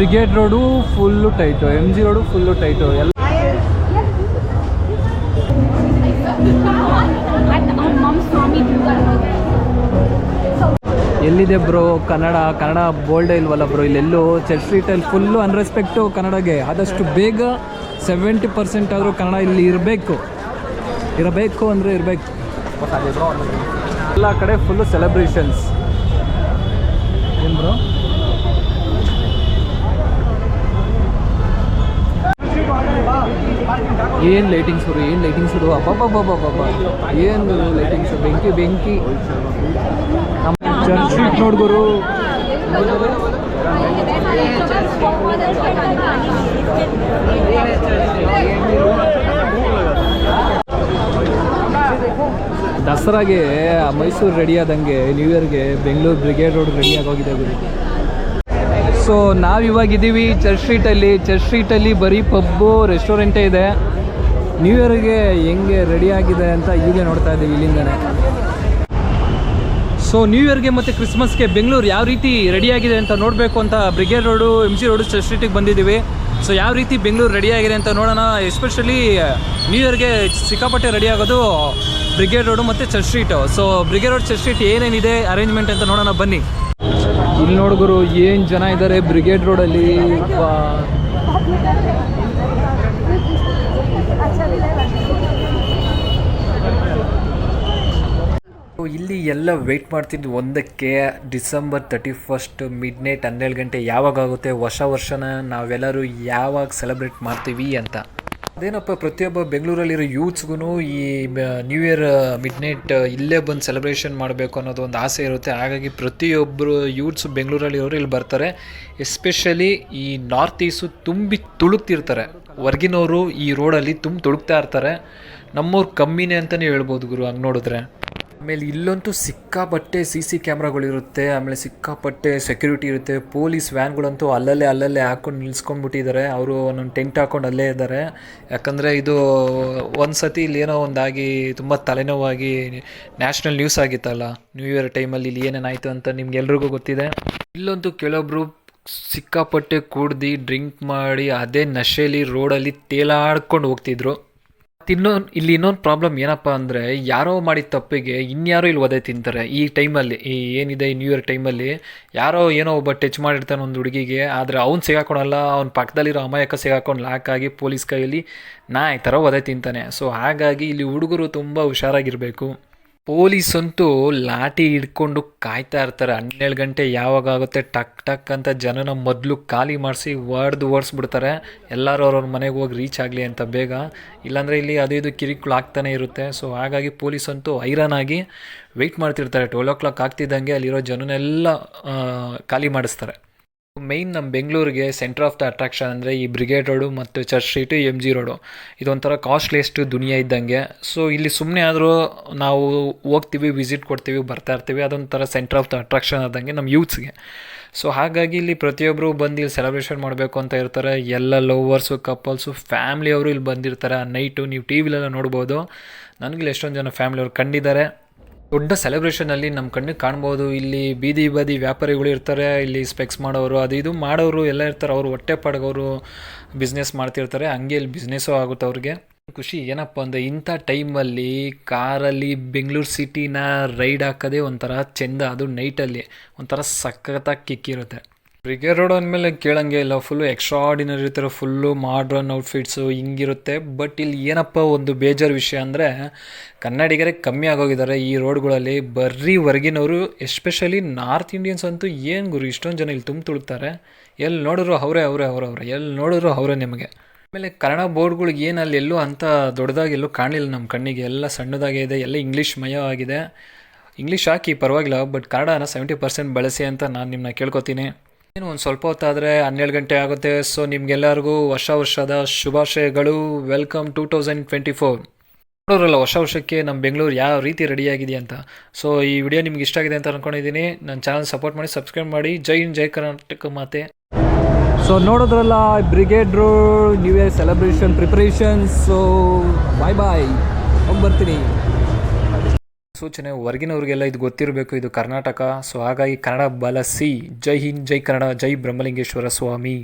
Brigade road full tight, MG road full tight. ಎಲ್ಲ ಎಲ್ಲಿದೆ bro Kannada ಬೋಲ್ಡೇ ಇಲ್ವಲ್ಲ ಬ್ರೋ ಇಲ್ಲೆಲ್ಲೂ. ಚರ್ಚ್ ಸ್ಟ್ರೀಟಲ್ಲಿ ಫುಲ್ಲು ಅನ್ರೆಸ್ಪೆಕ್ಟು ಕನ್ನಡಗೆ. ಆದಷ್ಟು ಬೇಗ 70% ಆದರೂ ಕನ್ನಡ ಇಲ್ಲಿ ಇರಬೇಕು ಅಂದರೆ ಇರಬೇಕು. ಎಲ್ಲ ಕಡೆ ಫುಲ್ಲು ಸೆಲೆಬ್ರೇಷನ್ಸ್. ಏನು ಬ್ರೋ ಏನು ಲೈಟಿಂಗ್ಸು ಅಬ್ಬಬ್ಬಬ್ಬಬ್ಬ ಏನು ಲೈಟಿಂಗ್ಸು, ಬೆಂಕಿ. ನಮ್ಮ ಚರ್ಚ್ ಸ್ಟ್ರೀಟ್ ನೋಡ್ಗುರು. ದಸರಾಗೆ ಮೈಸೂರು ರೆಡಿ ಆದಂಗೆ ನ್ಯೂ ಇಯರ್ಗೆ ಬೆಂಗಳೂರು ಬ್ರಿಗೇಡ್ ರೋಡ್ ರೆಡಿ ಆಗೋಗಿದೆ ಗುರು. ಸೊ ನಾವಿವಾಗಿದ್ದೀವಿ ಚರ್ಚ್ ಸ್ಟ್ರೀಟಲ್ಲಿ ಬರೀ ಪಬ್ಬು ರೆಸ್ಟೋರೆಂಟೇ ಇದೆ. ನ್ಯೂ ಇಯರ್ಗೆ ಹೆಂಗೆ ರೆಡಿ ಆಗಿದೆ ಅಂತ ಹೀಗೆ ನೋಡ್ತಾ ಇದ್ದೀವಿ ಇಲ್ಲಿಂದನೇ. ಸೊ ನ್ಯೂ ಇಯರ್ಗೆ ಮತ್ತು ಕ್ರಿಸ್ಮಸ್ಗೆ ಬೆಂಗಳೂರು ಯಾವ ರೀತಿ ರೆಡಿಯಾಗಿದೆ ಅಂತ ನೋಡಬೇಕು ಅಂತ brigade road, MG road, church ಸ್ಟ್ರೀಟಿಗೆ ಬಂದಿದ್ದೀವಿ. ಸೊ ಯಾವ ರೀತಿ ಬೆಂಗಳೂರು ರೆಡಿಯಾಗಿದೆ ಅಂತ ನೋಡೋಣ. ಎಸ್ಪೆಷಲಿ ನ್ಯೂ ಇಯರ್ಗೆ ಸಿಕ್ಕಾಪಟ್ಟೆ ರೆಡಿ ಆಗೋದು ಬ್ರಿಗೇಡ್ ರೋಡು ಮತ್ತು church street. So brigade road, church street ಏನೇನಿದೆ ಅರೇಂಜ್ಮೆಂಟ್ ಅಂತ ನೋಡೋಣ ಬನ್ನಿ. ಇಲ್ಲಿ ನೋಡಿದ್ರು ಏನು ಜನ ಇದ್ದಾರೆ ಬ್ರಿಗೇಡ್ ರೋಡಲ್ಲಿ. ಇಲ್ಲಿ ಎಲ್ಲ ವೆಯ್ಟ್ ಮಾಡ್ತಿದ್ದು ಒಂದಕ್ಕೆ, ಡಿಸೆಂಬರ್ 31 ಮಿಡ್ನೈಟ್ 12 ಗಂಟೆ ಯಾವಾಗುತ್ತೆ ಹೊಸ ವರ್ಷನ ನಾವೆಲ್ಲರೂ ಯಾವಾಗ ಸೆಲೆಬ್ರೇಟ್ ಮಾಡ್ತೀವಿ ಅಂತ. ಅದೇನಪ್ಪ ಪ್ರತಿಯೊಬ್ಬ ಬೆಂಗಳೂರಲ್ಲಿರೋ ಯೂತ್ಸ್ಗೂ ಈ ನ್ಯೂ ಇಯರ್ ಮಿಡ್ನೈಟ್ ಇಲ್ಲೇ ಬಂದು ಸೆಲೆಬ್ರೇಷನ್ ಮಾಡಬೇಕು ಅನ್ನೋದು ಒಂದು ಆಸೆ ಇರುತ್ತೆ. ಹಾಗಾಗಿ ಪ್ರತಿಯೊಬ್ಬರು ಯೂತ್ಸ್ ಬೆಂಗಳೂರಲ್ಲಿರೋರು ಇಲ್ಲಿ ಬರ್ತಾರೆ. ಎಸ್ಪೆಷಲಿ ಈ ನಾರ್ತ್ ಈಸ್ಟು ತುಂಬಿ ತುಳುಕ್ತಿರ್ತಾರೆ. ಹೊರ್ಗಿನವರು ಈ ರೋಡಲ್ಲಿ ತುಳುಕ್ತಾ ಇರ್ತಾರೆ. ನಮ್ಮವ್ರು ಕಮ್ಮಿನೇ ಅಂತಲೇ ಹೇಳ್ಬೋದು ಗುರು ಹಂಗೆ ನೋಡಿದ್ರೆ. ಆಮೇಲೆ ಇಲ್ಲಂತೂ ಸಿಕ್ಕಾಪಟ್ಟೆ CC ಕ್ಯಾಮ್ರಾಗಳಿರುತ್ತೆ. ಆಮೇಲೆ ಸಿಕ್ಕಾಪಟ್ಟೆ ಸೆಕ್ಯೂರಿಟಿ ಇರುತ್ತೆ. ಪೊಲೀಸ್ ವ್ಯಾನ್ಗಳಂತೂ ಅಲ್ಲಲ್ಲೇ ಹಾಕ್ಕೊಂಡು ನಿಲ್ಸ್ಕೊಂಡ್ಬಿಟ್ಟಿದ್ದಾರೆ. ಅವರು ಒಂದೊಂದು ಟೆಂಟ್ ಹಾಕ್ಕೊಂಡು ಅಲ್ಲೇ ಇದ್ದಾರೆ. ಯಾಕಂದರೆ ಇದು ಒಂದು ಸತಿ ಇಲ್ಲಿ ಏನೋ ಒಂದಾಗಿ ತುಂಬ ತಲೆನೋವಾಗಿ ನ್ಯಾಷನಲ್ ನ್ಯೂಸ್ ಆಗಿತ್ತಲ್ಲ ನ್ಯೂ ಇಯರ್ ಟೈಮಲ್ಲಿ. ಇಲ್ಲಿ ಏನೇನಾಯಿತು ಅಂತ ನಿಮ್ಗೆಲ್ರಿಗೂ ಗೊತ್ತಿದೆ. ಇಲ್ಲಂತೂ ಕೆಲವೊಬ್ಬರು ಸಿಕ್ಕಾಪಟ್ಟೆ ಕುಡ್ದು ಡ್ರಿಂಕ್ ಮಾಡಿ ಅದೇ ನಶೆಯಲ್ಲಿ ರೋಡಲ್ಲಿ ತೇಲಾಡ್ಕೊಂಡು ಹೋಗ್ತಿದ್ರು. ಇಲ್ಲಿ ಇನ್ನೊಂದು ಪ್ರಾಬ್ಲಮ್ ಏನಪ್ಪ ಅಂದರೆ, ಯಾರೋ ಮಾಡಿದ ತಪ್ಪಿಗೆ ಇನ್ಯಾರೋ ಇಲ್ಲಿ ಒದೆ ತಿಂತಾರೆ. ಈ ಟೈಮಲ್ಲಿ ಏನಿದೆ ನ್ಯೂ ಇಯರ್ ಟೈಮಲ್ಲಿ ಯಾರೋ ಏನೋ ಒಬ್ಬ ಟಚ್ ಮಾಡಿರ್ತಾನೆ ಒಂದು ಹುಡುಗಿಗೆ. ಆದರೆ ಅವ್ನು ಸಿಗಾಕೊಳಲ್ಲ, ಅವ್ನ ಪಕ್ಕದಲ್ಲಿರೋ ಅಮಾಯಕ ಸಿಗಾಕೊಂಡು ಲಾಕ್ ಆಗಿ ಪೊಲೀಸ್ ಕೈಯಲ್ಲಿ ಈ ಥರ ಒದೆ ತಿಂತಾನೆ. ಸೊ ಹಾಗಾಗಿ ಇಲ್ಲಿ ಹುಡುಗರು ತುಂಬ ಹುಷಾರಾಗಿರಬೇಕು. ಪೊಲೀಸಂತೂ ಲಾಠಿ ಹಿಡ್ಕೊಂಡು ಕಾಯ್ತಾ ಇರ್ತಾರೆ. 12 ಗಂಟೆ ಯಾವಾಗುತ್ತೆ ಟಕ್ ಅಂತ ಜನನ ಮೊದಲು ಖಾಲಿ ಮಾಡಿಸಿ ಓಡಿಸ್ಬಿಡ್ತಾರೆ. ಎಲ್ಲರೂ ಅವ್ರವ್ರ ಮನೆಗೆ ಹೋಗಿ ರೀಚ್ ಆಗಲಿ ಅಂತ ಬೇಗ. ಇಲ್ಲಾಂದರೆ ಇಲ್ಲಿ ಅದು ಕಿರಿಕುಳು ಆಗ್ತಾನೆ ಇರುತ್ತೆ. ಸೊ ಹಾಗಾಗಿ ಪೊಲೀಸಂತೂ ಐರನ್ ವೆಯ್ಟ್ ಮಾಡ್ತಿರ್ತಾರೆ. 12 o'clock ಆಗ್ತಿದ್ದಂಗೆ ಅಲ್ಲಿರೋ ಜನನೆಲ್ಲ ಖಾಲಿ ಮಾಡಿಸ್ತಾರೆ. ಮೇಯ್ನ್ ನಮ್ಮ ಬೆಂಗಳೂರಿಗೆ ಸೆಂಟರ್ ಆಫ್ ದ ಅಟ್ರಾಕ್ಷನ್ ಅಂದರೆ ಈ ಬ್ರಿಗೇಡ್ ರೋಡು ಮತ್ತು ಚರ್ಚ್ ಸ್ಟ್ರೀಟು, MG ರೋಡು. ಇದೊಂಥರ ಕಾಸ್ಟ್ಲಿಯೆಸ್ಟ್ ದುನಿಯಾ ಇದ್ದಂಗೆ. ಸೊ ಇಲ್ಲಿ ಸುಮ್ಮನೆ ಆದರೂ ನಾವು ಹೋಗ್ತೀವಿ, ವಿಸಿಟ್ ಕೊಡ್ತೀವಿ, ಬರ್ತಾ ಇರ್ತೀವಿ. ಅದೊಂಥರ ಸೆಂಟರ್ ಆಫ್ ದ ಅಟ್ರಾಕ್ಷನ್ ಆದಂಗೆ ನಮ್ಮ ಯೂತ್ಸ್ಗೆ. ಸೊ ಹಾಗಾಗಿ ಇಲ್ಲಿ ಪ್ರತಿಯೊಬ್ಬರು ಬಂದು ಇಲ್ಲಿ ಸೆಲೆಬ್ರೇಷನ್ ಮಾಡಬೇಕು ಅಂತ ಇರ್ತಾರೆ. ಎಲ್ಲ ಲವರ್ಸು, ಕಪಲ್ಸು, ಫ್ಯಾಮ್ಲಿಯವರು ಇಲ್ಲಿ ಬಂದಿರ್ತಾರೆ. ಆ ನೈಟು ನೀವು TVಲೆಲ್ಲ ನೋಡ್ಬೋದು. ನನಗಿಲ್ಲಿ ಎಷ್ಟೊಂದು ಜನ ಫ್ಯಾಮ್ಲಿಯವ್ರು ಕಂಡಿದ್ದಾರೆ. ದೊಡ್ಡ ಸೆಲೆಬ್ರೇಷನಲ್ಲಿ ನಮ್ಮ ಕಣ್ಣಿಗೆ ಕಾಣ್ಬೋದು. ಇಲ್ಲಿ ಬೀದಿ ವ್ಯಾಪಾರಿಗಳು ಇರ್ತಾರೆ. ಇಲ್ಲಿ ಸ್ಪೆಕ್ಸ್ ಮಾಡೋರು, ಇದು ಮಾಡೋರು ಎಲ್ಲ ಇರ್ತಾರೆ. ಅವರು ಹೊಟ್ಟೆ ಪಾಡ್ಗವರು ಬಿಸ್ನೆಸ್ ಮಾಡ್ತಿರ್ತಾರೆ. ಹಂಗೆ ಇಲ್ಲಿ ಬಿಸ್ನೆಸ್ಸು ಆಗುತ್ತೆ ಅವ್ರಿಗೆ. ಖುಷಿ ಏನಪ್ಪ ಅಂದರೆ, ಇಂಥ ಟೈಮಲ್ಲಿ ಕಾರಲ್ಲಿ ಬೆಂಗಳೂರು ಸಿಟಿನ ರೈಡ್ ಹಾಕೋದೇ ಒಂಥರ ಚೆಂದ. ಅದು ನೈಟಲ್ಲಿ ಒಂಥರ ಸಖತ್ತಾಗಿ ಕಿಕ್ಕಿರುತ್ತೆ. ಬ್ರಿಗೇಡ್ ರೋಡ್ ಅಂದಮೇಲೆ ಕೇಳಂಗೆ ಇಲ್ಲ, ಫುಲ್ಲು ಎಕ್ಸ್ಟ್ರಾಡಿನರಿ ಇರ್ತಾರೆ. ಫುಲ್ಲು ಮಾಡ್ರನ್ ಔಟ್ಫಿಟ್ಸು ಹಿಂಗಿರುತ್ತೆ. ಬಟ್ ಇಲ್ಲಿ ಏನಪ್ಪ ಒಂದು ಬೇಜಾರು ವಿಷಯ ಅಂದರೆ, ಕನ್ನಡಿಗರೇ ಕಮ್ಮಿ ಆಗೋಗಿದ್ದಾರೆ ಈ ರೋಡ್ಗಳಲ್ಲಿ. ಬರೀ ಹೊರಗಿನವರು, ಎಸ್ಪೆಷಲಿ ನಾರ್ತ್ ಇಂಡಿಯನ್ಸ್ ಅಂತೂ ಏನು ಗುರು ಇಷ್ಟೊಂದು ಜನ ಇಲ್ಲಿ ತುಳ್ತಾರೆ. ಎಲ್ಲಿ ನೋಡಿದ್ರು ಅವರೇ ಎಲ್ಲಿ ನೋಡಿದ್ರು ಅವರೇ ನಿಮಗೆ. ಆಮೇಲೆ ಕನ್ನಡ ಬೋರ್ಡ್ಗಳಿಗೆ ಏನು ಅಲ್ಲಿ ಎಲ್ಲೂ ಅಂತ ದೊಡ್ಡದಾಗಿ ಎಲ್ಲೂ ಕಾಣಲಿಲ್ಲ ನಮ್ಮ ಕಣ್ಣಿಗೆ. ಎಲ್ಲ ಸಣ್ಣದಾಗೇ ಇದೆ, ಎಲ್ಲ ಇಂಗ್ಲೀಷ್ ಮಯವಾಗಿದೆ. ಇಂಗ್ಲೀಷ್ ಹಾಕಿ ಪರವಾಗಿಲ್ಲ, ಬಟ್ ಕನ್ನಡನ 70% ಬಳಸಿ ಅಂತ ನಾನು ನಿಮ್ಮನ್ನ ಕೇಳ್ಕೊತೀನಿ. ಏನು ಒಂದು ಸ್ವಲ್ಪ ಹೊತ್ತಾದರೆ 12 ಗಂಟೆ ಆಗುತ್ತೆ. ಸೊ ನಿಮಗೆಲ್ಲರಿಗೂ ವರ್ಷದ ಶುಭಾಶಯಗಳು. ವೆಲ್ಕಮ್ 2024. ನೋಡೋರಲ್ಲ ಹೊಸ ವರ್ಷಕ್ಕೆ ನಮ್ಮ ಬೆಂಗಳೂರು ಯಾವ ರೀತಿ ರೆಡಿಯಾಗಿದೆ ಅಂತ. ಸೊ ಈ ವಿಡಿಯೋ ನಿಮ್ಗೆ ಇಷ್ಟ ಆಗಿದೆ ಅಂತ ಅಂದ್ಕೊಂಡಿದ್ದೀನಿ. ನನ್ನ ಚಾನಲ್ ಸಪೋರ್ಟ್ ಮಾಡಿ, ಸಬ್ಸ್ಕ್ರೈಬ್ ಮಾಡಿ. ಜೈ ಹಿಂದ್, ಜೈ ಕರ್ನಾಟಕ ಮಾತೆ. ಸೊ ನೋಡಿದ್ರಲ್ಲ Brigade Road new year celebration preparations. So bye ಹೋಗಿ ಬರ್ತೀನಿ. ಸೂಚನೆ ಹೊರಗಿನವ್ರಿಗೆಲ್ಲ ಇದು ಗೊತ್ತಿರಬೇಕು, ಇದು ಕರ್ನಾಟಕ. ಸೊ ಹಾಗಾಗಿ ಕನ್ನಡ ಬಳಸಿ. ಜೈ ಹಿಂದ್, ಜೈ ಕನ್ನಡ, ಜೈ ಬ್ರಹ್ಮಲಿಂಗೇಶ್ವರ ಸ್ವಾಮಿ.